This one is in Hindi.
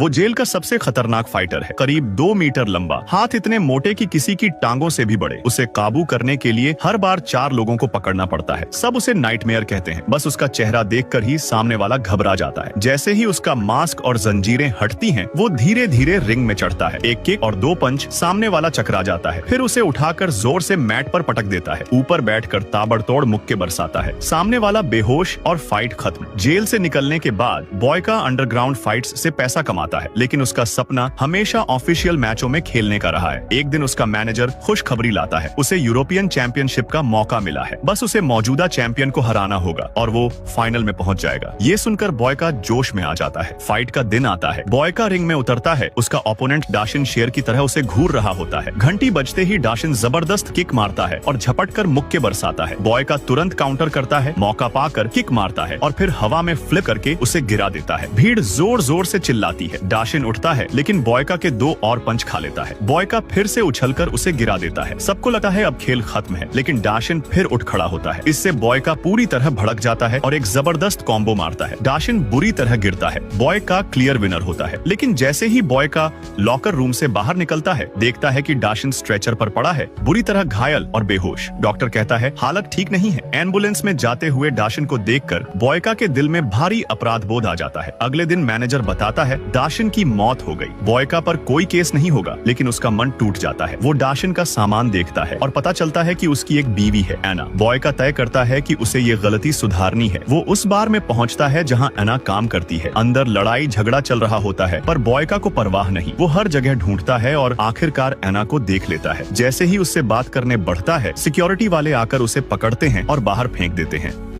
वो जेल का सबसे खतरनाक फाइटर है, करीब 2 मीटर लंबा, हाथ इतने मोटे कि किसी की टांगों से भी बड़े। उसे काबू करने के लिए हर बार 4 लोगों को पकड़ना पड़ता है। सब उसे नाइटमेयर कहते हैं। बस उसका चेहरा देखकर ही सामने वाला घबरा जाता है। जैसे ही उसका मास्क और जंजीरें हटती हैं, वो धीरे धीरे रिंग में चढ़ता है। एक किक और 2 पंच, सामने वाला चकरा जाता है। फिर उसे उठाकर जोर से मैट पर पटक देता है। ऊपर बैठकर ताबड़तोड़ मुक्के बरसाता है। सामने वाला बेहोश और फाइट खत्म। जेल से निकलने के बाद बॉयका अंडरग्राउंड फाइट्स से पैसा कमाता है, लेकिन उसका सपना हमेशा ऑफिशियल मैचों में खेलने का रहा है। एक दिन उसका मैनेजर खुशखबरी लाता है, उसे यूरोपियन चैंपियनशिप का मौका मिला है। बस उसे मौजूदा चैंपियन को हराना होगा और वो फाइनल में पहुंच जाएगा। ये सुनकर बॉयका जोश में आ जाता है। फाइट का दिन आता है। बॉयका रिंग में उतरता है। उसका ओपोनेंट डाशिन शेर की तरह उसे घूर रहा होता है। घंटी बजते ही डाशिन जबरदस्त किक मारता है और झपट कर मुक्के बरसाता है। बॉयका तुरंत काउंटर करता है, मौका पाकर किक मारता है और फिर हवा में फ्लिप करके उसे गिरा देता है। भीड़ जोर जोर से चिल्लाती है। डाशिन उठता है, लेकिन बॉयका के 2 और पंच खा लेता है। बॉयका फिर से उछलकर उसे गिरा देता है। सबको लगता है अब खेल खत्म है, लेकिन डाशिन फिर उठ खड़ा होता है। इससे बॉयका पूरी तरह भड़क जाता है और एक जबरदस्त कॉम्बो मारता है। डाशिन बुरी तरह गिरता है। बॉयका क्लियर विनर होता है, लेकिन जैसे ही बॉयका लॉकर रूम से बाहर निकलता है, देखता है कि डाशिन स्ट्रेचर पर पड़ा है, बुरी तरह घायल और बेहोश। डॉक्टर कहता है हालत ठीक नहीं है। एम्बुलेंस में जाते हुए डाशिन को देखकर बॉयका के दिल में भारी अपराध बोध आ जाता है। अगले दिन मैनेजर बताता है डाशिन की मौत हो गई। बॉयका पर कोई केस नहीं होगा, लेकिन उसका मन टूट जाता है। वो डाशिन का सामान देखता है और पता चलता है कि उसकी एक बीवी है, एना। बॉयका तय करता है कि उसे ये गलती सुधारनी है। वो उस बार में पहुंचता है जहां एना काम करती है। अंदर लड़ाई झगड़ा चल रहा होता है, पर बॉयका को परवाह नहीं। वो हर जगह ढूंढता है और आखिरकार एना को देख लेता है। जैसे ही उससे बात करने बढ़ता है, सिक्योरिटी वाले आकर उसे पकड़ते हैं और बाहर फेंक देते हैं।